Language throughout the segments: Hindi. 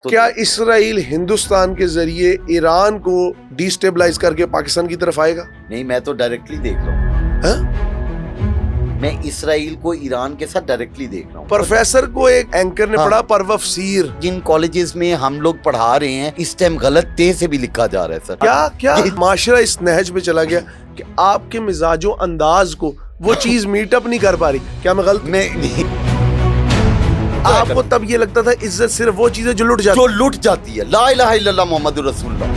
तो क्या इसराइल हिंदुस्तान के जरिए ईरान को डिस्टेबलाइज करके पाकिस्तान की तरफ आएगा? नहीं, मैं तो डायरेक्टली देख रहा हूँ। हाँ? मैं इसराइल को ईरान के साथ डायरेक्टली देख रहा हूँ। प्रोफेसर को एक एंकर ने हाँ। पढ़ा, परवफसीर। जिन कॉलेजेस में हम लोग पढ़ा रहे हैं इस टाइम गलत ते से भी लिखा जा रहा है सर। क्या क्या माशरा इस नहज पे चला गया कि आपके मिजाजो अंदाज को वो चीज मीटअप नहीं कर पा रही? क्या मैं गलत? नहीं, आपको तब ये लगता था इज्जत सिर्फ वो चीजें जो लुट जाती जो लुट जाती है। ला इलाहा इल्लल्लाह मुहम्मदुर रसूलुल्लाह।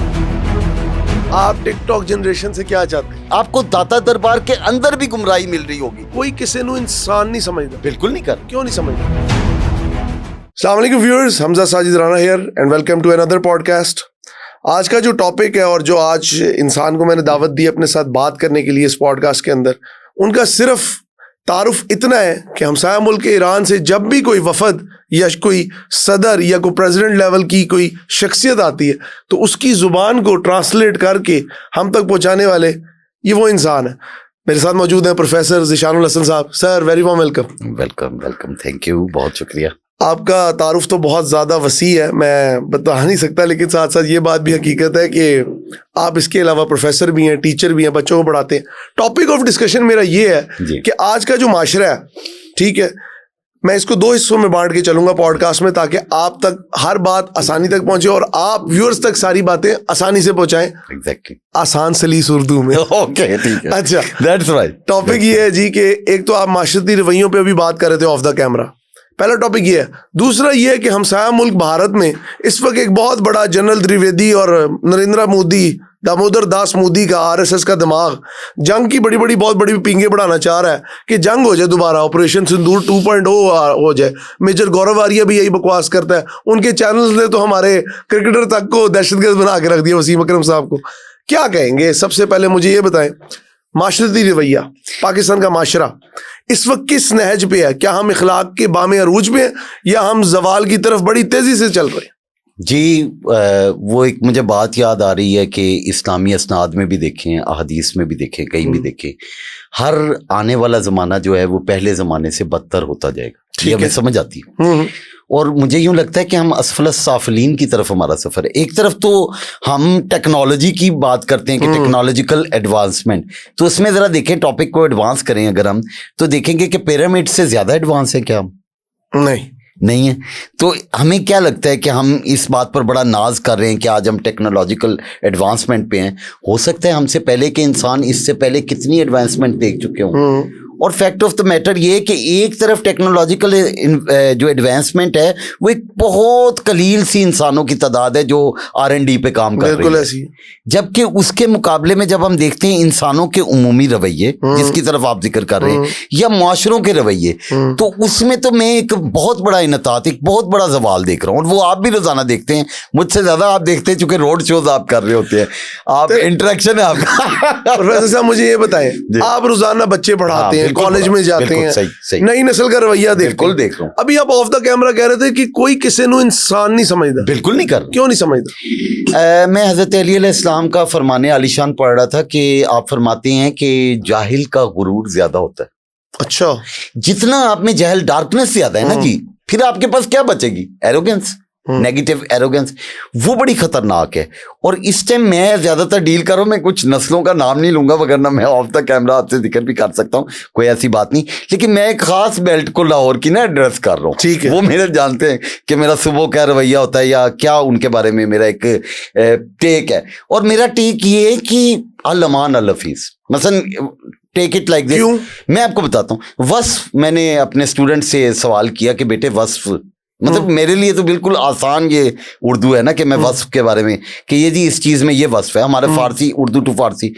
आप टिकटॉक जनरेशन से क्या चाहते हैं? आपको दाता दरबार के अंदर भी गुमराही मिल रही होगी। कोई किसी नु इंसान नहीं समझता। बिल्कुल नहीं कर। क्यों नहीं समझता? अस्सलाम वालेकुम viewers, Hamza Sajid Rana here and welcome to another podcast. आज का जो टॉपिक है और जो आज इंसान को मैंने दावत दी अपने साथ बात करने के लिए इस पॉडकास्ट के अंदर, उनका सिर्फ तारुफ इतना है कि हमसाया मुल्क ईरान से जब भी कोई वफद या कोई सदर या कोई प्रेसिडेंट लेवल की कोई शख्सियत आती है तो उसकी जुबान को ट्रांसलेट करके हम तक पहुंचाने वाले ये वो इंसान है। मेरे साथ मौजूद है प्रोफेसर ज़ीशानुल हसन साहब। Sir, very warm welcome. Welcome welcome, thank you, बहुत शुक्रिया। आपका तारुफ तो बहुत ज़्यादा वसी है, मैं बता नहीं सकता, लेकिन साथ साथ ये बात भी हकीकत है कि आप इसके अलावा प्रोफेसर भी हैं, टीचर भी हैं, बच्चों को पढ़ाते हैं। टॉपिक ऑफ डिस्कशन मेरा ये है कि आज का जो माशरा है, ठीक है, मैं इसको दो हिस्सों में बांट के चलूंगा पॉडकास्ट में ताकि आप तक हर बात आसानी तक पहुंचे और आप व्यूअर्स तक सारी बातें आसानी से पहुंचाएं। एग्जैक्टली। आसान सलीस उर्दू में। ओके, ठीक है। अच्छा, दैट्स राइट। टॉपिक ये है जी कि एक तो आप माशरती रवैयों पे अभी बात कर रहे थे ऑफ द कैमरा, पहला टॉपिक ये है। दूसरा ये है कि हमसाया मुल्क भारत में इस वक्त एक बहुत बड़ा जनरल द्विवेदी और नरेंद्र मोदी, दामोदर दास मोदी का आरएसएस का दिमाग जंग की बड़ी बड़ी बहुत बड़ी पिंगे बढ़ाना चाह रहा है कि जंग हो जाए दोबारा, ऑपरेशन सिंदूर 2.0 हो जाए। मेजर गौरव आर्या भी यही बकवास करता है। उनके चैनल्स ने तो हमारे क्रिकेटर तक को दहशतगर्द बना के रख दिया, वसीम अकरम साहब को। क्या कहेंगे? सबसे पहले मुझे ये बताएं, माशरती रवैया पाकिस्तान का माशरा इस वक्त किस नहज पे है? क्या हम इखलाक के बामे अरूज पे हैं या हम जवाल की तरफ बड़ी तेजी से चल रहे हैं? जी, वो एक मुझे बात याद आ रही है कि इस्लामी असनाद में भी देखें, अहदीस में भी देखें, कहीं भी देखें, हर आने वाला ज़माना जो है वो पहले ज़माने से बदतर होता जाएगा। ये हमें समझ आती है। और मुझे यूं लगता है कि हम असफलस साफिलीन की तरफ हमारा सफ़र है। एक तरफ तो हम टेक्नोलॉजी की बात करते हैं कि टेक्नोलॉजिकल एडवांसमेंट, तो उसमें ज़रा देखें, टॉपिक को एडवांस करें अगर हम, तो देखेंगे कि पिरामिड से ज़्यादा एडवांस है क्या हम? नहीं है। तो हमें क्या लगता है कि हम इस बात पर बड़ा नाज कर रहे हैं कि आज हम टेक्नोलॉजिकल एडवांसमेंट पे हैं। हो सकता है हमसे पहले के इंसान इससे पहले कितनी एडवांसमेंट देख चुके हों। और फैक्ट ऑफ द मैटर ये है कि एक तरफ टेक्नोलॉजिकल जो एडवांसमेंट है वो एक बहुत कलील सी इंसानों की तादाद है जो R&D पे काम कर रही है, जबकि उसके मुकाबले में जब हम देखते हैं इंसानों के उमूमी रवैये जिसकी तरफ आप जिक्र कर रहे हैं या मुआशरों के रवैये, तो उसमें तो मैं एक बहुत बड़ा इनतात, एक बहुत बड़ा जवाल देख रहा हूँ। और वो आप भी रोजाना देखते हैं, मुझसे ज्यादा आप देखते हैं, चूंकि रोड शोज आप कर रहे होते हैं, आप इंटरेक्शन है आपका। प्रोफेसर साहब, मुझे ये बताएं, आप रोजाना बच्चे पढ़ाते हैं, कॉलेज में जाते हैं, नई नस्ल का रवैया देखते हैं। देख रहा हूँ। अभी आप ऑफ द कैमरा कह रहे थे कि कोई किसी नु इंसान नहीं समझता। बिल्कुल नहीं कर। क्यों नहीं समझता? मैं हजरत अली अलैहिस्सलाम का फरमाने आलिशान पढ़ रहा था कि आप फरमाते हैं कि जाहिल का गुरूर ज्यादा होता है। अच्छा, जितना आप में जहल, डार्कनेस ज्यादा है ना जी, फिर आपके पास क्या बचेगी? एरोगेंस, नेगेटिव एरोगेंस, वो बड़ी खतरनाक है। और इस टाइम मैं ज्यादातर डील कर रहा हूँ, मैं कुछ नस्लों का नाम नहीं लूंगा वगरना मैं ऑफ द कैमरा आपसे जिक्र भी कर सकता हूँ, कोई ऐसी बात नहीं, लेकिन मैं एक खास बेल्ट को लाहौर की ना एड्रेस कर रहा हूँ। ठीक है, वो मेरे जानते हैं कि मेरा सुबह क्या रवैया होता है या क्या उनके बारे में मेरा एक टेक है। और मेरा टेक ये है कि अल-अमान अल-हफीज, मसलन टेक इट लाइक दिस। मैं आपको बताता हूँ, वस्फ, मैंने अपने स्टूडेंट से सवाल किया कि बेटे वस्फ, मतलब मेरे लिए तो बिल्कुल आसान ये उर्दू है ना कि मैं वस्फ के बारे में कि ये जी इस चीज में ये वस्फ है। हमारे फारसी, उर्दू टू फारसी,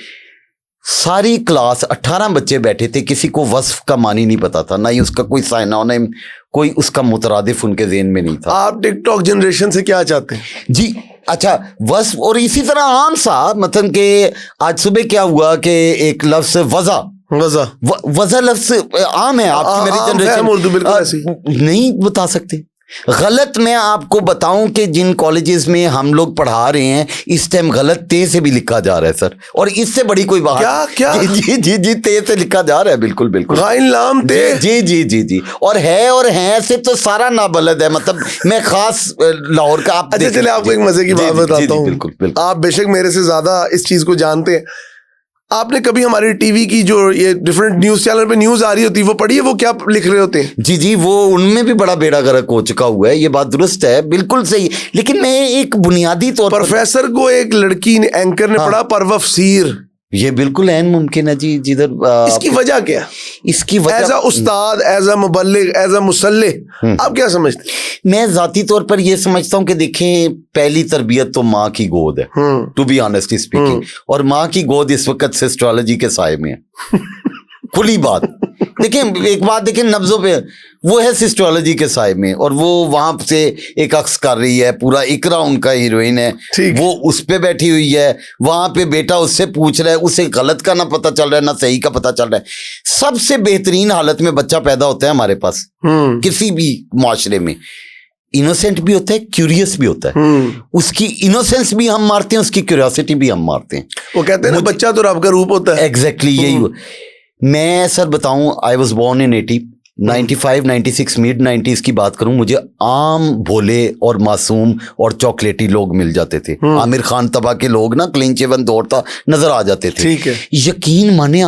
सारी क्लास 18 बच्चे बैठे थे, किसी को वस्फ का मानी नहीं पता था, ना ही उसका कोई साइनोनिम, कोई उसका मुतरादिफ उनके ज़हन में नहीं था। आप टिकटॉक जनरेशन से क्या चाहते हैं जी? अच्छा, वस्फ। और इसी तरह आम सा मतलब कि आज सुबह क्या हुआ कि एक लफ्ज वज़ा लफ्ज आम है, आपकी मेरी जनरेशन उर्दू बिल्कुल ऐसी नहीं बता सकते। गलत मैं आपको बताऊं कि जिन कॉलेजेस में हम लोग पढ़ा रहे हैं इस टाइम गलत ते से भी लिखा जा रहा है सर, और इससे बड़ी कोई बात क्या जी ते से लिखा जा रहा है, बिल्कुल बिल्कुल गाइन लाम ते जी और है से तो सारा नाबलद है, मतलब मैं खास लाहौर का आप अच्छा चले आपको एक मजे की बात बताता हूँ, बिल्कुल आप बेशक मेरे से ज्यादा इस चीज को जानते हैं। आपने कभी हमारी टीवी की जो ये डिफरेंट न्यूज चैनल पे न्यूज आ रही होती है वो पढ़ी है, वो क्या लिख रहे होते हैं? जी वो उनमें भी बड़ा बेड़ा गर्क हो चुका हुआ है, ये बात दुरुस्त है, बिल्कुल सही। लेकिन मैं एक बुनियादी तौर पर प्रोफेसर को एक लड़की ने एंकर ने पढ़ा परवफसीर, ये बिल्कुल ऐन मुमकिन है जी, जिधर इसकी वजह क्या? इसकी वजह as a Ustad, as a मुबल्लिग, as a मुसल्लिह, आप क्या समझते हैं? मैं जाती तौर पर ये समझता हूँ कि देखें, पहली तरबियत तो माँ की गोद है, टू बी ऑनेस्टली स्पीकिंग, और माँ की गोद इस वक्त एस्ट्रोलॉजी के साए में है खुली बात। देखें एक बात देखें, नब्जों पे वो है एस्ट्रोलॉजी के साए में, और वो वहां से एक अक्स कर रही है, पूरा इकरा उनका हीरोइन है, वो उस पे बैठी हुई है, वहां पे बेटा उससे पूछ रहा है, उसे गलत का ना पता चल रहा है ना सही का पता चल रहा है। सबसे बेहतरीन हालत में बच्चा पैदा होता है हमारे पास किसी भी माशरे में, इनोसेंट भी होता है, क्यूरियस भी होता है, उसकी इनोसेंस भी हम मारते हैं, उसकी क्यूरियोसिटी भी हम मारते हैं। वो कहते हैं ना बच्चा तो रब का रूप होता है। एग्जैक्टली यही। मैं सर बताऊं, I was born in 95 96 mid 90s की बात करूं, मुझे आम भोले और मासूम और चॉकलेटी लोग मिल जाते थे। आमिर खान तबा के लोग ना, क्लीन शेवन दौड़ता नजर आ जाते थे। ठीक है, यकीन माने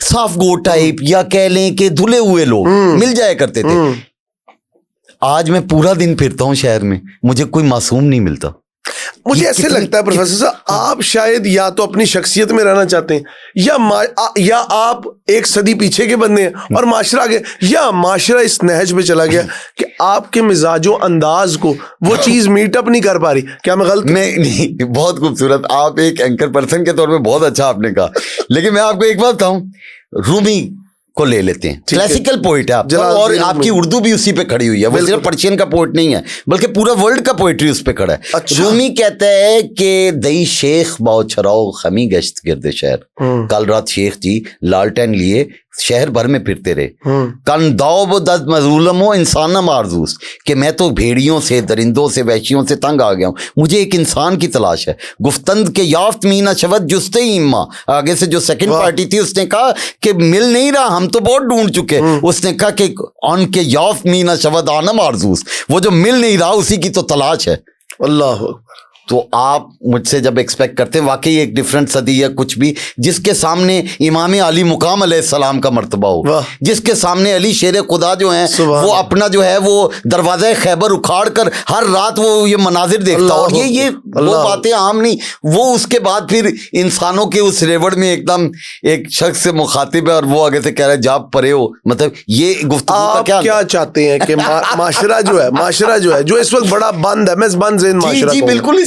साफ गो टाइप या कह लें कि धुले हुए लोग मिल जाया करते थे। आज मैं पूरा दिन फिरता हूं शहर में, मुझे कोई मासूम नहीं मिलता। मुझे ऐसे लगता है प्रोफेसर साहब, आप शायद या तो अपनी शख्सियत में रहना चाहते हैं, या आप एक सदी पीछे के बंदे हैं और माशरा आगे, या माशरा इस नहज पे चला गया कि आपके मिजाजो अंदाज को वो चीज मीटअप नहीं कर पा रही। क्या मैं गलत? नहीं, बहुत खूबसूरत, आप एक एंकर पर्सन के तौर पे बहुत अच्छा आपने कहा। लेकिन मैं आपको एक बात बताऊं, रूमी को ले लेते हैं, क्लासिकल पोइट है आपका, और आपकी उर्दू भी उसी पे खड़ी हुई है, वो सिर्फ पर्शियन का पोइट नहीं है बल्कि पूरा वर्ल्ड का पोइट्री उस पे खड़ा है। अच्छा। रूमी कहता है कि दई शेख बाओ छराओ खमी गश्त गिरदे शहर, कल रात शेख जी लालटेन लिए शहर भर में फिरते रहे, कन दाओ दस मजलूमो इंसाना मारजूस, कि मैं तो भेड़ियों से, दरिंदों से, वैशियों से तंग आ गया हूँ, मुझे एक इंसान की तलाश है। गुफ्तंद के याफ्त मीना शवद जुस्ते इम्मा, आगे से जो सेकंड पार्टी थी उसने कहा कि मिल नहीं रहा, हम तो बहुत ढूंढ चुके। उसने कहा कि ऑन के याफ्त मीना शवद आना मारजूस, वो जो मिल नहीं रहा उसी की तो तलाश है। अल्लाह। तो आप मुझसे जब एक्सपेक्ट करते हैं वाकई एक डिफरेंट सदी या कुछ भी, जिसके सामने इमाम अली मुकाम अलैहिस्सलाम का मर्तबा हो, जिसके सामने अली शेर खुदा जो है वो अपना जो है वो दरवाज़ा खैबर उखाड़ कर हर रात वो ये मनाजिर देखता, और ये वो बातें आम नहीं, वो उसके बाद फिर इंसानों के उस रेवड़ में एकदम एक शख्स से मुखातिब है और वो आगे से कह रहा है जाप परे हो, मतलब ये गुफ्तगू का क्या चाहते हैं कि माशरा जो है जो इस वक्त बड़ा बंद है, मैं बंद ज़ेन माशरा, जी बिल्कुल,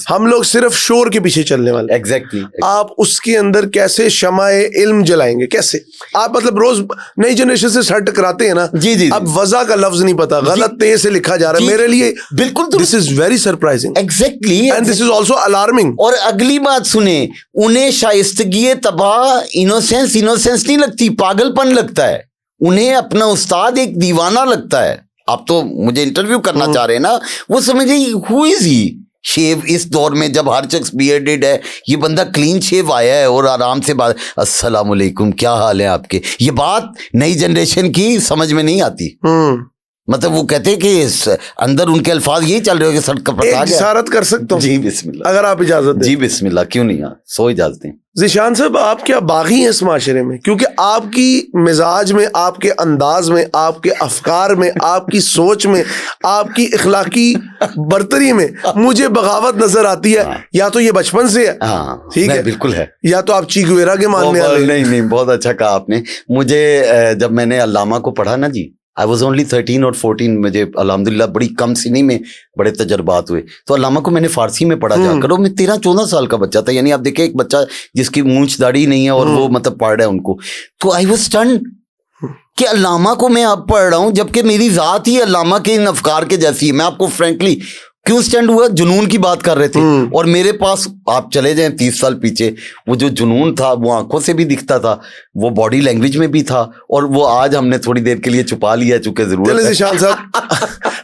हम लोग सिर्फ शोर के पीछे चलने वाले। एग्जैक्टली। आप उसके अंदर कैसे शमाए इल्म जलाएंगे, कैसे आप मतलब रोज नई जनरेशन से सर टकराते हैं ना। जी अब वज़ा का लफ्ज नहीं पता, गलत ते से लिखा जा रहा है, मेरे लिए बिल्कुल this is very surprising. Exactly, and this is also alarming. और अगली बात सुने, उन्हें शाइस्तगी तबाह इनोसेंस नहीं लगती, पागलपन लगता है उन्हें, अपना उस्ताद एक दीवाना लगता है। आप तो मुझे इंटरव्यू करना चाह रहे हैं ना, वो समझे हु इज ही शेव इस दौर में जब हर शख्स बियर्डेड है, ये बंदा क्लीन शेव आया है और आराम से बात, अस्सलाम वालेकुम क्या हाल है आपके, ये बात नई जनरेशन की समझ में नहीं आती। मतलब वो कहते हैं कि अंदर उनके अल्फाज यही चल रहे हो कि सड़क पर इशारत कर सकता हूँ? जी बिस्मिल्लाह, अगर आप इजाजत दें। जी बिस्मिल्लाह, क्यों नहीं, सो इजाजत दें। ज़ीशान साहब, आप क्या बागी हैं इस माशरे में? क्योंकि आपकी मिजाज में, आपके अंदाज में, आपके अफकार में, आपकी सोच में, आपकी इखलाकी बर्तरी में मुझे बगावत नजर आती है। या तो ये बचपन से है, ठीक है, बिल्कुल है, या तो आप ची गुवेरा के मानने वाले। नहीं, बहुत अच्छा कहा आपने। मुझे जब मैंने अल्लामा को पढ़ा ना जी, आई वॉज ओनली 13 और 14, मुझे अल्हम्दुलिल्लाह बड़ी कम सिनी में बड़े तजर्बात हुए, तो अल्लामा को मैंने फारसी में पढ़ा जाकर, और मैं 13-14 साल का बच्चा था, यानी आप देखिए एक बच्चा जिसकी मूंछ दाढ़ी नहीं है और वो मतलब पढ़ रहा है उनको, तो आई वॉज स्टन्ड कि अल्लामा को मैं अब पढ़ रहा हूँ, जबकि मेरी ज़ात ही अल्लामा के इन अफकार के जैसी है। मैं आपको फ्रेंकली क्यों स्टैंड हुआ? जुनून की बात कर रहे थे। और मेरे पास आप चले जाएं 30 साल पीछे, वो जो जुनून था वो आंखों से भी दिखता था, वो बॉडी लैंग्वेज में भी था, और वो आज हमने थोड़ी देर के लिए छुपा लिया चूंकि जरूरत है। शान साहब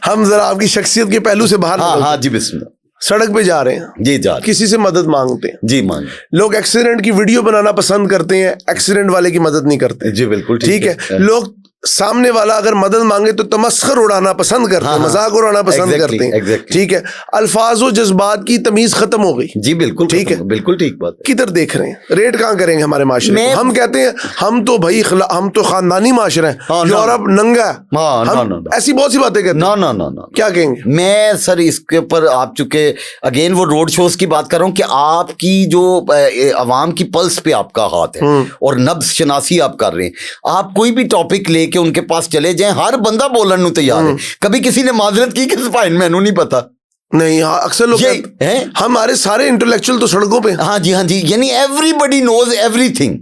हम जरा आपकी शख्सियत के पहलू से बाहर हाँ जी बिस्मिल्लाह। सड़क पे जा रहे हैं जी, जा रहे किसी से मदद मांगते हैं जी, मांग लोग, एक्सीडेंट की वीडियो बनाना पसंद करते हैं, एक्सीडेंट वाले की मदद नहीं करते। जी बिल्कुल ठीक है। लोग सामने वाला अगर मदद मांगे तो तमस्खर उड़ाना पसंद करते हैं, मजाक उड़ाना पसंद करते हैं। ठीक है। अल्फाज और जज्बात की तमीज खत्म हो गई। जी बिल्कुल ठीक है, बिल्कुल ठीक बात है। किधर देख रहे हैं? रेट कहाँ करेंगे हमारे माशरे को? हम कहते हैं हम तो भाई हम तो खानदानी माशरा है, यूरोप नंगा है, ऐसी बहुत सी बातें कहते हैं। ना क्या कहेंगे? मैं सर इसके ऊपर आप चुके अगेन वो रोड शोज की बात कर रहा हूँ कि आपकी जो अवाम की पल्स पे आपका हाथ है और नब्ज शनासी आप कर रहे हैं। आप कोई भी टॉपिक लेके उनके पास चले जाएं, हर बंदा बोलने को तैयार है। कभी किसी ने माजरत की कि फाइन मैनू नहीं पता नहीं। हाँ, अक्सर लोग हमारे सारे इंटेलेक्चुअल तो सड़कों पे। हाँ जी, यानी एवरीबडी नोज एवरीथिंग।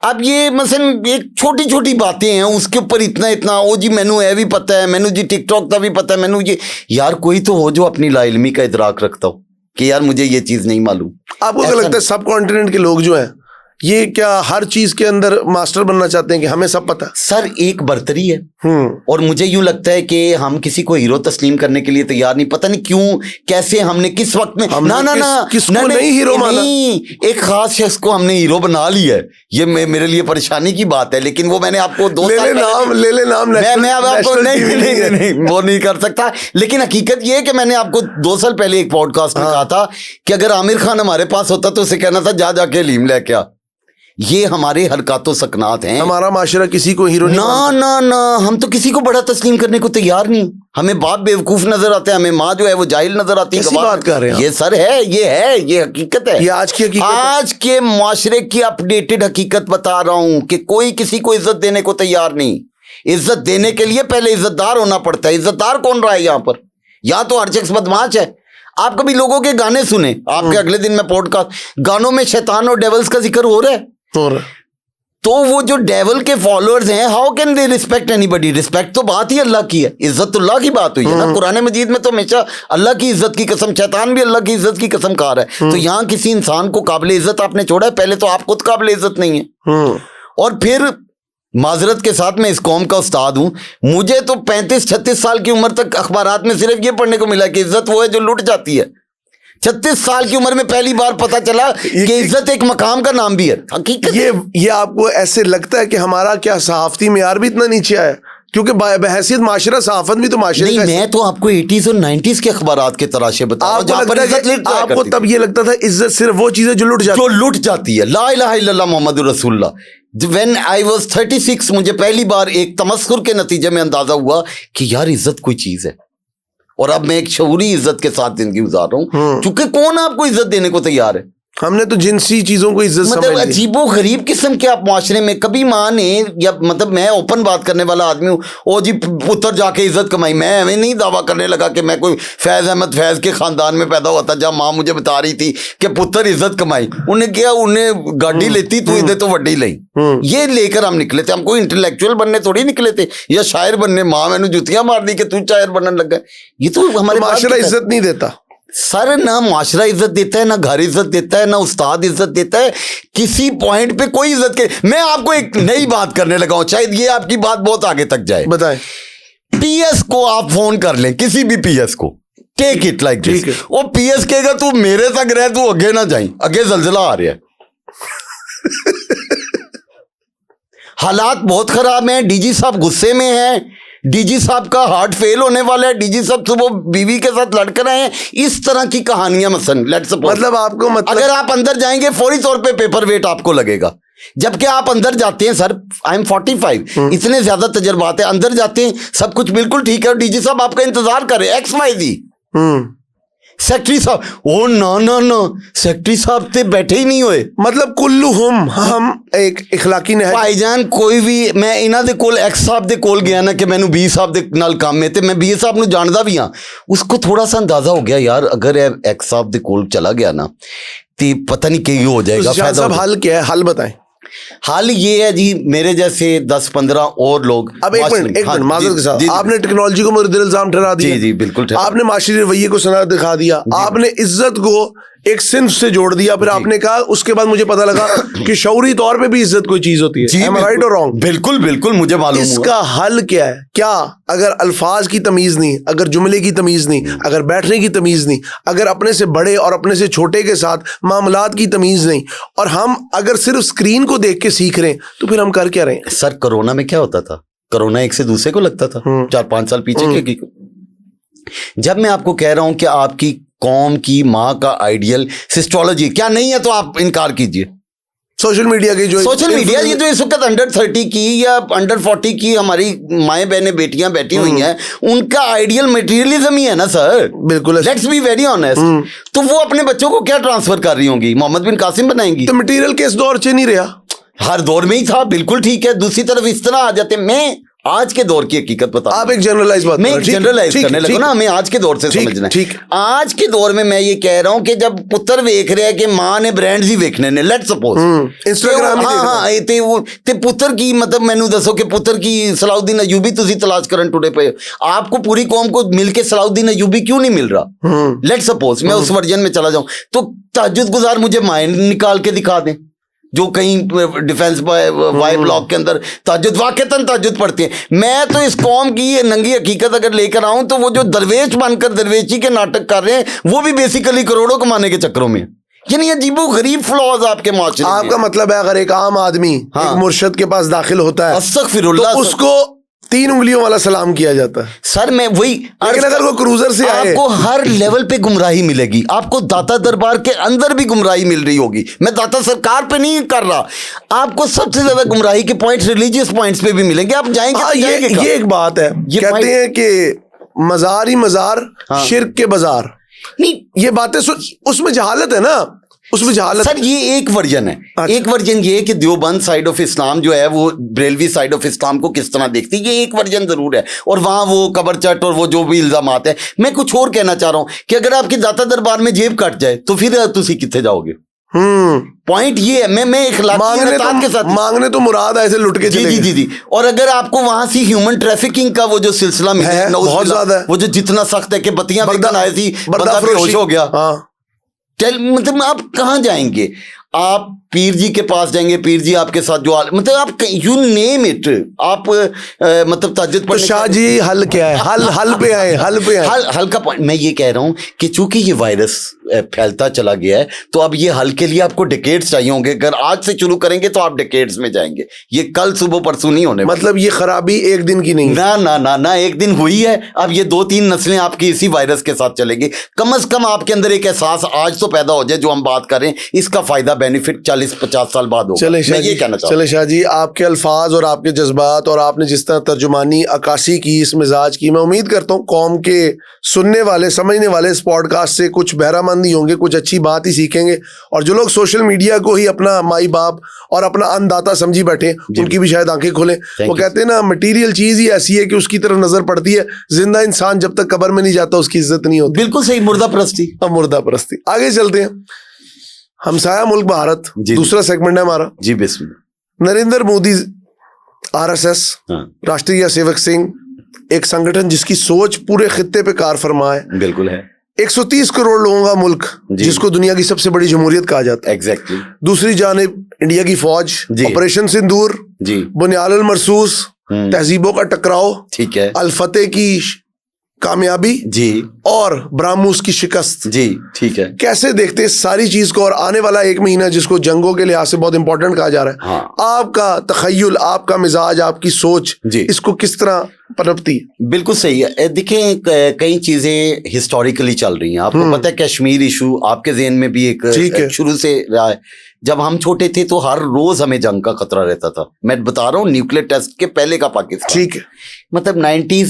अब ये मसलन एक छोटी छोटी बातें हैं, उसके ऊपर इतना ओ जी मैनू ये भी पता है, मैनू जी टिकटॉक का भी पता है, मैनू ये यार कोई तो हो जो अपनी लाइल्मी का इदराक रखता हो कि यार मुझे ये चीज नहीं मालूम। आपको क्या लगता है सब कॉन्टिनेंट के लोग जो हैं ये क्या हर चीज के अंदर मास्टर बनना चाहते हैं कि हमें सब पता? सर एक बर्तरी है और मुझे यूं लगता है कि हम किसी को हीरो तस्लीम करने के लिए तैयार नहीं। पता नहीं क्यों, कैसे, हमने किस वक्त में किसको नहीं हीरो माना? एक खास शख्स को हमने हीरो बना लिया है। ये मेरे लिए परेशानी की बात है, लेकिन वो मैंने आपको ले ले नाम मैं अब आपको नहीं वो नहीं कर सकता। लेकिन हकीकत ये है कि मैंने आपको 2 साल पहले एक पॉडकास्ट में कहा था कि अगर आमिर खान हमारे पास होता तो उसे कहना था जा के लीम लेके आ। ये हमारे हरकतों सकनात हैं। हमारा माशरा किसी को हीरो नहीं ना हम तो किसी को बड़ा तस्लीम करने को तैयार नहीं। हमें बाप बेवकूफ नजर आते हैं, हमें माँ जो है वो जाहिल नजर आती है। बात कर रहे हैं ये सर है, ये हकीकत है। ये आज की हकीकत, आज के माशरे की अपडेटेड हकीकत बता रहा हूं कि कोई किसी को इज्जत देने को तैयार नहीं। इज्जत देने के लिए पहले इज्जतदार होना पड़ता है। इज्जतदार कौन रहा है यहाँ पर? या तो हर शख्स बदमाश है। आप कभी लोगों के गाने सुने, आपके अगले दिन में पॉडकास्ट, गानों में शैतान और डेवल्स का जिक्र हो रहा है। तो वो जो डेवल के फॉलोअर्स हैं, how can they respect anybody? Respect तो बात ही अल्लाह की है, इज्जत तो अल्लाह की बात हुई है ना। कुरान मजीद में तो हमेशा अल्लाह की इज्जत की कसम, शैतान भी अल्लाह की इज्जत की कसम खा रहा है। तो यहाँ किसी इंसान को काबिल इज्जत आपने छोड़ा है, पहले तो आप खुद काबिल इज्जत नहीं है। और फिर माजरत के साथ मैं इस कौम का उस्ताद हूं, मुझे तो 35-36 साल की उम्र तक अखबारात में सिर्फ ये पढ़ने को मिला कि इज्जत वो है जो लुट जाती है। 36 साल की उम्र में पहली बार पता चला कि इज्जत एक मकाम का नाम भी है। हकीकत ये आपको ऐसे लगता है कि हमारा क्या सहाफती मेयार भी इतना नीचे आया? क्योंकि बहैसियत माशरा सहाफत भी तो माशरे नहीं, मैं तो आपको 80s और 90s के अखबारात के तराशे बता रहा हूं। आपको तब ये लगता था इज्जत सिर्फ वो चीज है जो लुट जाती है। ला इलाहा इल्लल्लाह मुहम्मदुर रसूलुल्लाह। व्हेन आई वाज 36 मुझे पहली बार एक तमस्खुर के नतीजे में अंदाजा हुआ कि यार इज्जत कोई चीज है। और अब मैं एक शऊरी इज्जत के साथ जिंदगी गुजार रहा हूं, क्योंकि कौन आपको इज्जत देने को तैयार है? हमने तो जिनसी चीजों को इज्जत मतलब अजीबो गरीब किस्म के आप मुआशरे में कभी माँ ने, या मतलब मैं ओपन बात करने वाला आदमी हूँ, ओ जी पुत्र जाके इज्जत कमाई। मैं हमें नहीं दावा करने लगा कि मैं कोई फैज अहमद फैज के खानदान में पैदा हुआ था जब माँ मुझे बता रही थी कि पुत्र इज्जत कमाई। उन्हें क्या, उन्हें गाड़ी लेती तू इधर तो वड्डी ली, ये लेकर हम निकले थे। हम कोई इंटेलेक्चुअल बनने थोड़ी निकले थे या शायर बनने। माँ मैंने जुतियां मार दी कि तू शायर बनने लगा। ये तो हमारे माशरा इज्जत नहीं देता सर। ना माशरा इज्जत देता है, ना घर इज्जत देता है, ना उस्ताद इज्जत देता है। किसी पॉइंट पे कोई इज्जत के। मैं आपको एक नई बात करने लगा हूं, शायद ये आपकी बात बहुत आगे तक जाए। बताएं। पीएस को आप फोन कर लें, किसी भी पीएस को, टेक इट लाइक दिस। वो पीएस कहेगा तू मेरे तक रह, तू आगे ना जाए, आगे जलजिला आ रहा है। हालात बहुत खराब हैं। डीजी साहब गुस्से में हैं। डीजी साहब का हार्ट फेल होने वाला है। डीजी साहब सुबह बीवी के साथ लड़कर आए हैं। इस तरह की कहानियां मतलब आपको अगर आप अंदर जाएंगे फौरी तौर पे पेपर वेट आपको लगेगा। जबकि आप अंदर जाते हैं, सर आई एम 45, इतने ज्यादा तजर्बात है, अंदर जाते हैं सब कुछ बिल्कुल ठीक है और डीजी साहब आपका इंतजार कर रहे हैं XYZ। सेक्रेटरी साहब, ओ ना सेक्रेटरी साहब ते बैठे ही नहीं हुए। मतलब कुल्लू हम एक इखलाकी ने भाईजान कोई भी, मैं इन्हां दे कोल एक्स साहब दे कोल गया ना कि मैनू बी साहब दे नाल काम है, ते मैं बी साहब नू जानदा भी हां। उसको थोड़ा सा अंदाजा हो गया यार अगर एक्स साहब दे कोल चला गया ना ते पता नहीं क्या हो जाएगा। हल क्या है, हल बताएं। हाल ये है जी, मेरे जैसे 10-15 और लोग। अब एक मिनट माजरत के साथ, आपने टेक्नोलॉजी को मुर्दे इल्जाम ठहरा दिया। जी बिल्कुल ठहरा। आपने माशरी रवैये को सनद दिखा दिया, आपने इज्जत को एक सिंफ से जोड़ दिया, फिर आपने कहा उसके बाद मुझे पता लगा कि शऊरी तौर पे भी इज्जत कोई चीज होती है। Am I right or wrong? बिल्कुल बिल्कुल मुझे मालूम। इसका हल क्या है? क्या अगर अल्फाज की तमीज नहीं, अगर जुमले की तमीज नहीं, अगर बैठने की तमीज नहीं, अगर अपने से बड़े और अपने से छोटे के साथ मामलात की तमीज नहीं, और हम अगर सिर्फ स्क्रीन को देख के सीख रहे हैं, तो फिर हम कर क्या रहे हैं? सर कोरोना में क्या होता था? कोरोना एक से दूसरे को लगता था 4-5 साल पीछे के। जब मैं आपको कह रहा हूं कि आपकी कौम की माँ का आइडियल सिस्टोलॉजी क्या नहीं है, तो आप इनकार कीजिए। सोशल मीडिया की जो ये जो इस वक्त अंडर 30 की या अंडर 40 की हमारी माएँ बहनें बेटियां बैठी हुई हैं, उनका आइडियल मटेरियलिज्म ही है ना सर। बिल्कुल, लेट्स बी वेरी ऑनेस्ट। तो वो अपने बच्चों को क्या ट्रांसफर कर रही होंगी? मोहम्मद बिन कासिम बनाएंगी? तो मटेरियल किस दौर से नहीं रहा, हर दौर में ही था। बिल्कुल ठीक है। दूसरी तरफ इस तरह आ जाते, मैं आज के दौर की हकीकत बता, आप एक जनरलाइज बात, मैं जनरलाइज करने लगा ना, हमें आज के दौर से समझना है। आज के दौर में मैं ये कह रहा हूं कि जब पुत्र देख रहे हैं कि मां ने ब्रांड्स ही देखने ने, लेट्स सपोज इंस्टाग्राम, ते पुत्र की मतलब मैनू दसो कि पुत्र की सलाउद्दीन अयूबी तुसी तलाश करन टुडे पे, आपको पूरी कौम को मिलके सलाउद्दीन अयूबी क्यों नहीं मिल रहा? लेट्स सपोज मैं उस वर्जन में चला जाऊं, तो तहज्जुद गुजार मुझे माएँ निकाल के दिखा दें जो कहीं डिफेंस वाई ब्लॉक के अंदर तहज्जुद वाक़तन तहज्जुद पढ़ते हैं। मैं तो इस कौम की ये नंगी हकीकत अगर लेकर आऊं, तो वो जो दरवेश बनकर दरवेशी के नाटक कर रहे हैं, वो भी बेसिकली करोड़ों कमाने के चक्करों में। यानी अजीबो गरीब फ्लॉज आपके माशरे में। आपका मतलब है अगर एक आम आदमी एक मुर्शद के पास दाखिल होता है, अस्तगफिरुल्लाह, तो उसको 3 उंगलियों वाला सलाम किया जाता है। सर मैं वही, लेकिन अगर वो क्रूजर से आए, आपको हर लेवल पे गुमराही मिलेगी। आपको दाता दरबार के अंदर भी गुमराही मिल रही होगी। मैं दाता सरकार पे नहीं कर रहा, आपको सबसे ज्यादा गुमराही के पॉइंट रिलीजियस पॉइंट्स पे भी मिलेंगे। आप जाएंगे ये एक बात है, कहते हैं कि मजार ही मजार, शिर्क के बाजार। नहीं, ये बातें उसमें जहालत है ना, उसमें जहालत। सर ये एक वर्जन है। अच्छा। एक वर्जन ये कि देवबंद साइड ऑफ इस्लाम जो है वो ब्रेलवी साइड ऑफ इस्लाम को किस तरह देखती है, ये एक वर्जन जरूर है। और वहां वो कबर चट और वो जो भी इल्जामात है। मैं कुछ और कहना चाह रहा हूं कि अगर आपकी दाता दरबार में जेब कट जाए, तो फिर तुसी कितने जाओगे? पॉइंट ये है, मैं इखलाकी के साथ मांगने तो मुराद ऐसे लुट के चले गए। जी। और अगर आपको वहां से ह्यूमन ट्रैफिकिंग का वो जो सिलसिला है बहुत ज्यादा, वो जो जितना सख्त है कि बत्तियां बेचन आए थी, बंदा बेहोश हो गया। मतलब आप कहाँ जाएंगे? आप पीर जी के पास जाएंगे, पीर जी आपके साथ जो मतलब आप यू नेम इट, आप मतलब तहज्जुद पढ़ने। तो शाह जी हल क्या है? हल पे आए, हल का पॉइंट मैं ये कह रहा हूं कि चूंकि ये वायरस फैलता चला गया है, तो अब ये हल के लिए आपको डिकेड्स चाहिए होंगे। अगर आज से शुरू करेंगे तो आप डिकेड्स में जाएंगे। ये कल सुबह परसों नहीं होने। मतलब ये खराबी एक दिन की नहीं, ना एक दिन हुई है। अब ये 2-3 नस्लें आपकी इसी वायरस के साथ चलेंगी। कम से कम आपके अंदर एक एहसास आज तो पैदा हो जाए, जो हम बात कर रहे हैं इसका फायदा बेनिफिट 40-50 साल बाद होगा। मैं ये कहना चाहता हूं। चले शाह जी, आपके अल्फाज और आपके जज्बात और आपने जिस तरह तर्जुमानी अक्कासी की इस मिजाज की, मैं उम्मीद करता हूँ कौम के सुनने वाले समझने वाले इस पॉडकास्ट से कुछ बहरामंद ही होंगे, कुछ अच्छी बात ही सीखेंगे। और जो लोग सोशल मीडिया को ही अपना माई बाप और अपना अन्नदाता समझी बैठे, उनकी भी शायद आंखें खोलें। वो कहते हैं ना, मटीरियल चीज ही ऐसी है कि उसकी तरफ नजर पड़ती है, जिंदा इंसान जब तक कब्र में नहीं जाता उसकी इज्जत नहीं होती। बिल्कुल सही, मुर्दा परस्ती। मुर्दा परस्ती। आगे चलते हैं। हमसाया मुल्क भारत, दूसरा सेगमेंट है हमारा जी। बिस्मिल्लाह। नरेंद्र मोदी RSS, राष्ट्रीय सेवक संघ, एक संगठन जिसकी सोच पूरे खित्ते पे कार फरमा है। बिल्कुल है। 130 करोड़ लोगों का मुल्क, जिसको दुनिया की सबसे बड़ी जमहूरियत कहा जाता है। एग्जैक्टली। दूसरी जानिब इंडिया की फौज, ऑपरेशन सिंदूर, बुनियाद अल मरसूस, तहजीबों का टकराव, ठीक है, अल फतेह की कामयाबी जी, और ब्राह्मूस की शिकस्त जी, ठीक है। कैसे देखते हैं सारी चीज को? और आने वाला 1 महीना जिसको जंगों के लिहाज से बहुत इंपॉर्टेंट कहा जा रहा है, आपका तखय्युल, आपका मिजाज, आपकी सोच इसको किस तरह पनपती है? बिल्कुल सही है। देखिए कई चीजें हिस्टोरिकली चल रही हैं। आपको पता है कश्मीर इशू आपके ज़हन में भी एक शुरू से रहा है। जब हम छोटे थे तो हर रोज हमें जंग का खतरा रहता था। मैं बता रहा हूँ न्यूक्लियर टेस्ट के पहले का पाकिस्तान, ठीक है। मतलब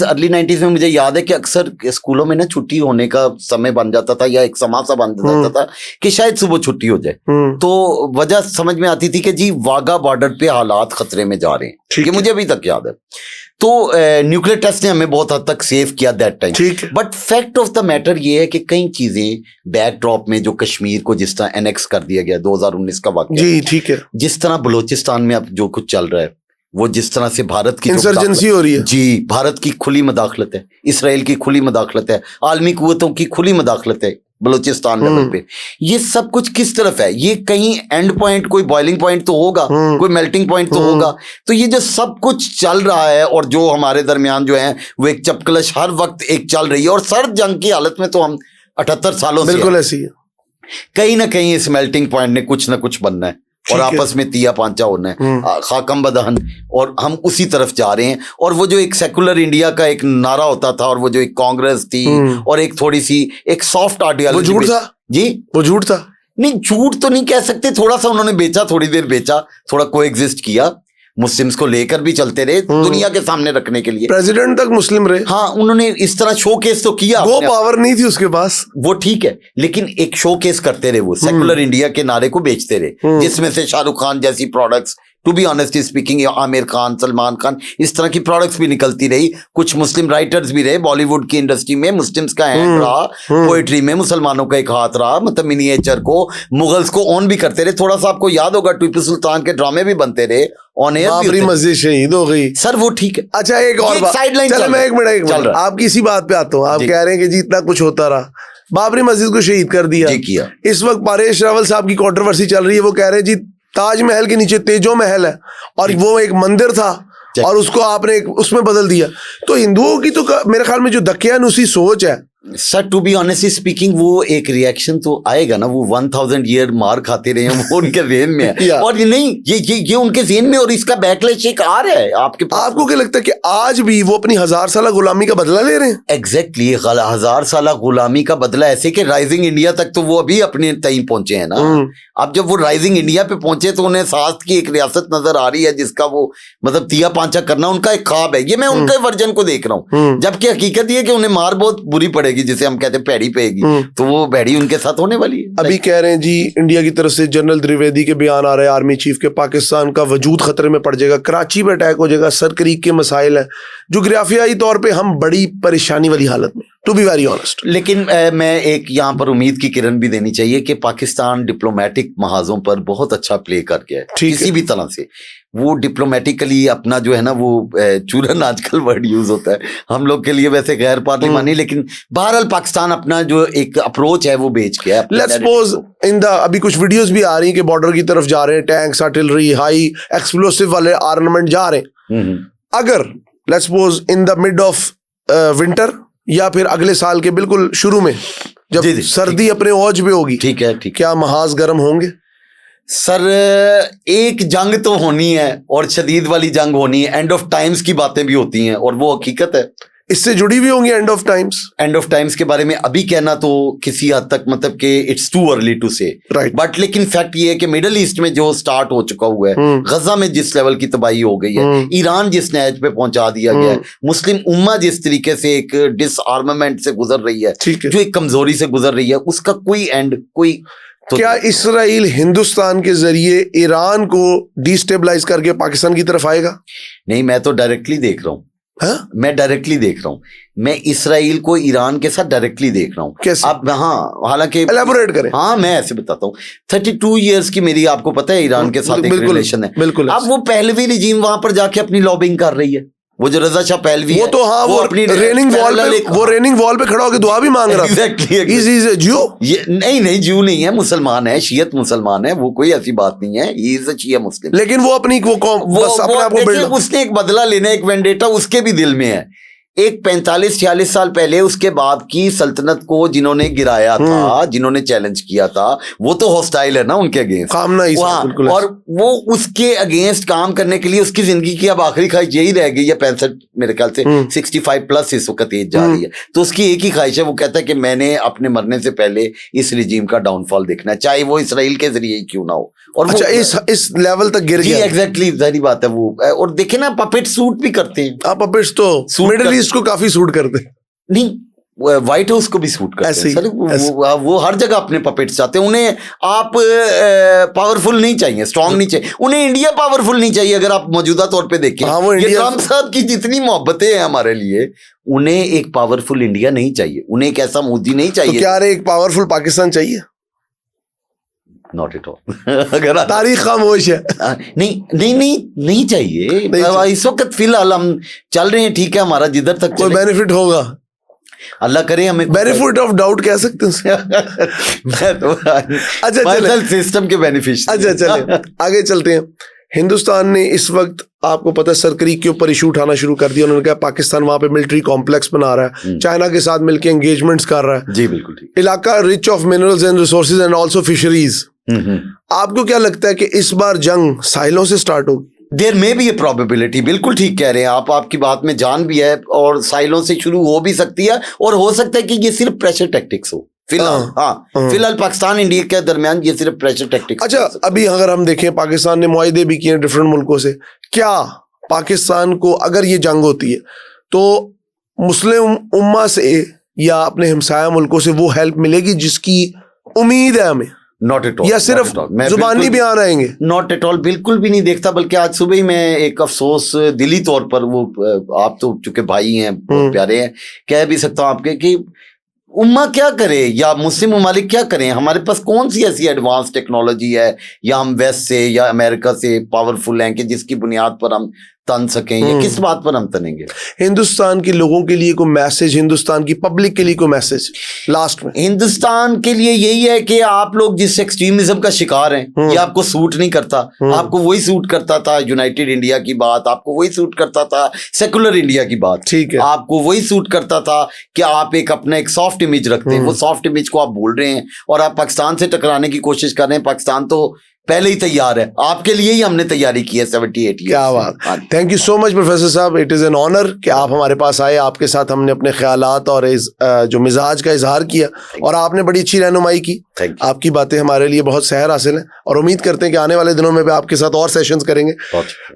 अर्ली 90s में मुझे याद है कि अक्सर स्कूलों में ना छुट्टी होने का समय बन जाता था, या एक समासा बन जाता था कि शायद सुबह छुट्टी हो जाए। तो वजह समझ में आती थी कि जी वाघा बॉर्डर पे हालात खतरे में जा रहे हैं, ये मुझे अभी तक याद है। तो न्यूक्लियर टेस्ट ने हमें बहुत हद तक सेव किया दैट टाइम, ठीक है। But fact of the matter ये है कि कई चीजें बैकड्रॉप में, जो कश्मीर को जिस तरह एनेक्स कर दिया गया 2019 का वाकया, जी ठीक है, जिस तरह बलूचिस्तान में अब जो कुछ चल रहा है, वो जिस तरह से भारत की इंसर्जेंसी हो रही है, जी भारत की खुली मदाखलत है, इसराइल की खुली मदाखलत है, आलमी कुव्वतों की खुली मदाखलत है बलूचिस्तान लेवल पे, ये सब कुछ किस तरफ है? ये कहीं एंड पॉइंट, कोई बॉइलिंग पॉइंट तो होगा, कोई मेल्टिंग पॉइंट तो होगा। तो ये जो सब कुछ चल रहा है और जो हमारे दरमियान जो है वो एक चपकलश हर वक्त एक चल रही है, और सर्द जंग की हालत में तो हम 78 सालों से बिल्कुल ऐसी है। कहीं ना कहीं इस मेल्टिंग पॉइंट ने कुछ ना कुछ बनना है और आपस में तिया पांचा होना है, खाकम बदहन, और हम उसी तरफ जा रहे हैं। और वो जो एक सेकुलर इंडिया का एक नारा होता था, और वो जो एक कांग्रेस थी और एक थोड़ी सी एक सॉफ्ट आइडियोलॉजी, वो झूठ था जी, वो झूठ था। नहीं झूठ तो नहीं कह सकते, थोड़ा सा उन्होंने बेचा, थोड़ी देर बेचा, थोड़ा कोएग्जिस्ट किया, मुस्लिम्स को लेकर भी चलते रहे दुनिया के सामने रखने के लिए, प्रेसिडेंट तक मुस्लिम रहे। हाँ उन्होंने इस तरह शोकेस तो किया, वो पावर नहीं थी उसके पास, वो ठीक है, लेकिन एक शोकेस करते रहे, वो सेकुलर इंडिया के नारे को बेचते रहे, जिसमें से शाहरुख खान जैसी products, to be honest speaking, Aamir Khan, Salman Khan, इस तरह की प्रोडक्ट्स भी निकलती रही। कुछ मुस्लिम राइटर्स भी रहे बॉलीवुड की इंडस्ट्री में, मुस्लिम्स का हैंड रहा, पोएट्री में मुसलमानों का एक हाथ रहा, मतलब मिनिएचर को, मुगल्स को ऑन भी करते रहे। थोड़ा सा आपको याद होगा टीपू सुल्तान के ड्रामे भी बनते रहे, ऑन एयर बाबरी मस्जिद शहीद हो गई, सर वो ठीक है। अच्छा एक और बात, चलो मैं एक मिनट आपकी इसी बात पे आता हूँ। आप कह रहे हैं कि जी इतना कुछ होता रहा, बाबरी मस्जिद को शहीद कर दिया, किया। इस वक्त परेश रावल साहब की कंट्रोवर्सी चल रही है, वो कह रहे हैं जी ताजमहल के नीचे तेजो महल है और वो एक मंदिर था और उसको आपने उसमें बदल दिया। तो हिंदुओं की तो मेरे ख्याल में जो दकियानुसी सोच है sir, to be honestly speaking, वो एक रिएक्शन तो आएगा ना, वो 1000 ईयर मार खाते रहे हैं, वो उनके जेहन में है और ये नहीं, ये उनके जेहन में, और इसका बैकलैश एक आ रहा है आपके पास। आपको क्या लगता है कि आज भी वो अपनी 1000 साल गुलामी का बदला ले रहे हैं? एग्जैक्टली 1000 साल गुलामी का बदला, ऐसे कि राइजिंग इंडिया तक तो वो अभी अपने तई पहुंचे हैं ना। अब जब वो राइजिंग इंडिया पे पहुंचे तो उन्हें साथ की एक रियासत नजर आ रही है जिसका वो मतलब तिया पांचा करना उनका एक ख्वाब है। ये मैं उनके वर्जन को देख रहा हूँ, जबकि हकीकत ये कि उन्हें मार बहुत बुरी पड़ेगी, जिसे हम कहते हैं पैड़ी पेगी, तो वो भैड़ी उनके साथ होने वाली है। अभी कह रहे हैं जी इंडिया की तरफ से जनरल द्विवेदी के बयान आ रहे हैं, आर्मी चीफ के, पाकिस्तान का वजूद खतरे में पड़ जाएगा, कराची में अटैक हो जाएगा, सर क्रीक के मसाइल है, जोग्राफियाई तौर पे हम बड़ी परेशानी वाली हालत में, टू बी वेरी ऑनेस्ट। लेकिन मैं एक यहाँ पर उम्मीद की किरण भी देनी चाहिए कि पाकिस्तान डिप्लोमेटिक महाजों पर बहुत अच्छा प्ले कर गया है, किसी भी तरह से। वो डिप्लोमेटिकली अपना जो है ना, वो चूरन आजकल वर्ड यूज होता है हम लोग के लिए, वैसे गैर पार्लिमानी, लेकिन बहरहाल पाकिस्तान अपना जो एक अप्रोच है वो बेच के है। लेट्स सपोज इन द, अभी कुछ वीडियोस भी आ रही हैं कि बॉर्डर की तरफ जा रहे हैं, टैंक्स, आर्टिलरी, हाई एक्सप्लोसिव वाले आर्मामेंट जा रहे हैं। अगर let's suppose in the mid of winter या फिर अगले साल के बिल्कुल शुरू में जब सर्दी अपने औज पे होगी, ठीक है, क्या महाज गर्म होंगे? सर एक जंग तो होनी है और शदीद वाली जंग होनी है, एंड ऑफ टाइम्स की बातें भी होती हैं और वो हकीकत है, इससे जुड़ी हुई होंगी end of times. End of times के बारे में अभी कहना तो किसी हद तक मतलब कि इट्स टू अर्ली टू से, राइट, बट लेकिन फैक्ट ये है कि मिडिल ईस्ट में जो स्टार्ट हो चुका हुआ है, गजा में जिस लेवल की तबाही हो गई है, ईरान जिस नहज पे पहुंचा दिया गया है, मुस्लिम उम्मा जिस तरीके से एक डिसआर्मामेंट से गुजर रही है, जो एक कमजोरी से गुजर रही है, उसका कोई एंड कोई तो क्या इसराइल हिंदुस्तान के जरिए ईरान को डिस्टेबलाइज करके पाकिस्तान की तरफ आएगा? नहीं, मैं तो डायरेक्टली देख रहा हूँ। हाँ? मैं डायरेक्टली देख रहा हूँ, मैं इसराइल को ईरान के साथ डायरेक्टली देख रहा हूँ। कैसे? अब हाँ, हालांकि एलैबोरेट करें। हाँ, मैं ऐसे बताता हूँ, 32 इयर्स की मेरी, आपको पता है, ईरान के साथ एक रिलेशन है। बिल्कुल। अब वो पहलवी रिजीम वहां पर जाके अपनी लॉबिंग कर रही है, वो जो रजा शाह पहलवी वो तो हाँ, वो अपनी रेनिंग वॉल पे खड़ा होकर दुआ भी मांग रहा है। एग्जैक्टली ज्यू, ये नहीं ज्यू नहीं है, मुसलमान है, शियत मुसलमान है, वो कोई ऐसी बात नहीं है, ही इज अ शिया मुस्लिम। लेकिन वो अपनी उसने एक बदला लेना, एक वेंडेटा उसके भी दिल में है। एक 45-46 साल पहले उसके बाद की सल्तनत को जिन्होंने गिराया था, जिन्होंने चैलेंज किया था, वो तो हॉस्टाइल है ना उनके अगेंस्ट, और वो उसके अगेंस्ट काम करने के लिए उसकी जिंदगी की अब आखिरी ख्वाहिश यही रह गई है। 65 मेरे ख्याल से 65 प्लस इस वक्त एज जा रही है, तो उसकी एक ही ख्वाहिश है, वो कहता है कि मैंने अपने मरने से पहले इस रिजीम का डाउनफॉल देखना है, चाहे वो इसराइल के जरिए क्यों ना हो। और अच्छा, इस लेवल तक गिर गया। एग्जैक्टली, जारी बात है वो। और देखे ना, पपेट सूट भी करते हैं। पपेट्स तो मिडिल ईस्ट को काफी सूट करते हैं। नहीं, व्हाइट हाउस को भी सूट करते ऐसे हैं ही, सर, वो हर जगह अपने पपेट्स चाहते हैं। उन्हें आप पावरफुल नहीं चाहिए, स्ट्रांग नहीं चाहिए, उन्हें इंडिया पावरफुल नहीं चाहिए। अगर आप मौजूदा तौर पे देखें, हाँ, वो ये इंडिया- ट्रम्प साहब की जितनी मोहब्बतें हैं हमारे लिए, उन्हें एक पावरफुल इंडिया नहीं चाहिए, उन्हें एक ऐसा मोदी नहीं तो चाहिए। क्या रे एक पावरफुल पाकिस्तान चाहिए? Not at all. अगर तारीख खामोश है। नहीं चाहिए। इस वक्त फिलहाल हम चल रहे हैं, ठीक है, हमारा जिधर तक कोई चले, बेनिफिट होगा? अल्लाह करे हमें बेनिफिट ऑफ डाउट कह सकते हैं उसे? मैं तो अच्छा, पर्सनल सिस्टम के बेनिफिशियरी। अच्छा चले आगे चलते हैं। हिंदुस्तान ने इस वक्त, आपको पता है, सरकरीक के ऊपर इशू उठाना शुरू कर दिया। उन्होंने कहा पाकिस्तान वहां पे मिलिट्री कॉम्प्लेक्स बना रहा है, चाइना के साथ मिलकर एंगेजमेंट्स कर रहा है। जी बिल्कुल ठीक। इलाका rich of minerals and resources and also fisheries. आपको क्या लगता है कि इस बार जंग साहिलों से स्टार्ट होगी? There may be a probability, बिल्कुल ठीक कह रहे हैं आप, आपकी बात में जान भी है, और साइलों से शुरू हो भी सकती है, और हो सकता है कि ये सिर्फ प्रेशर टैक्टिक्स हो फिलहाल। हाँ, फिलहाल पाकिस्तान इंडिया के दरमियान ये सिर्फ प्रेशर टैक्टिक्स। अच्छा, अभी अगर हम देखें, पाकिस्तान ने मुआहदे भी किए डिफरेंट मुल्कों से। क्या पाकिस्तान को अगर ये जंग होती है तो मुस्लिम उम्मा से या अपने हमसाया मुल्कों से वो हेल्प मिलेगी जिसकी उम्मीद है हमें, नॉट एट ऑल, या सिर्फ जुबानी बयान आएंगे? नॉट एट ऑल, बिल्कुल भी नहीं देखता। बल्कि आज सुबह ही मैं एक अफसोस दिली तौर पर, वो आप तो चूंकि भाई हैं, बहुत प्यारे हैं, कह भी सकता हूँ आपके कि उम्मा क्या करे या मुस्लिम ममालिक क्या करें? हमारे पास कौन सी ऐसी एडवांस टेक्नोलॉजी है, या हम वेस्ट से या अमेरिका से पावरफुल हैं कि जिसकी बुनियाद पर हम तन सकें, या किस बात पर हम तनेंगे? हिंदुस्तान के लोगों के लिए कोई मैसेज, हिंदुस्तान की पब्लिक के लिए कोई मैसेज लास्ट में? हिंदुस्तान के लिए यही है कि आप लोग जिस एक्सट्रीमिज्म का शिकार हैं, ये आपको सूट नहीं करता। आपको वही सूट करता था यूनाइटेड इंडिया की बात, आपको वही सूट करता था सेकुलर इंडिया की बात, ठीक है, आपको वही सूट करता था कि आप एक अपना एक सॉफ्ट इमेज रखते हैं। वो सॉफ्ट इमेज को आप भूल रहे हैं और आप पाकिस्तान से टकराने की कोशिश कर रहे हैं। पाकिस्तान तो पहले ही तैयार है, आपके लिए ही हमने तैयारी की है 78 क्या बात। Thank you so much professor साहब, इट इज़ एन ऑनर कि आप हमारे पास आए। आपके साथ हमने अपने ख्यालात और जो मिजाज का इजहार किया, और आपने बड़ी अच्छी रहनुमाई की। आपकी बातें हमारे लिए बहुत सहर हासिल है, और उम्मीद करते हैं कि आने वाले दिनों में भी आपके साथ और सेशंस करेंगे।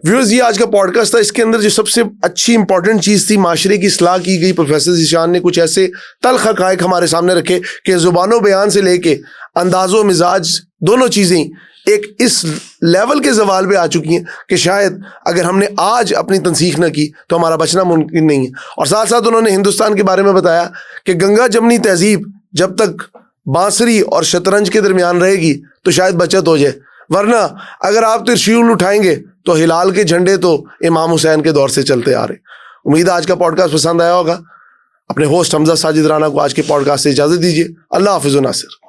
व्यूअर्स, ये आज का पॉडकास्ट था। इसके अंदर जो सबसे अच्छी इंपॉर्टेंट चीज़ थी, माशरे की इस्लाह की गई। प्रोफेसर ज़ीशान ने कुछ ऐसे तल्ख हक़ाइक़ हमारे सामने रखे कि ज़ुबानो बयान से लेके अंदाज़ो मिजाज, दोनों चीज़ें एक इस लेवल के जवाल पे आ चुकी हैं कि शायद अगर हमने आज अपनी तनसीख न की तो हमारा बचना मुमकिन नहीं है। और साथ साथ उन्होंने हिंदुस्तान के बारे में बताया कि गंगा जमनी तहजीब जब तक बांसुरी और शतरंज के दरमियान रहेगी तो शायद बचत हो जाए, वरना अगर आप त्रिशूल उठाएंगे तो हिलाल के झंडे तो इमाम हुसैन के दौर से चलते आ रहे। उम्मीद है आज का पॉडकास्ट पसंद आया होगा। अपने होस्ट हमजा साजिद राना को आज के पॉडकास्ट से इजाज़त दीजिए। अल्लाह हाफिज़ नासिर।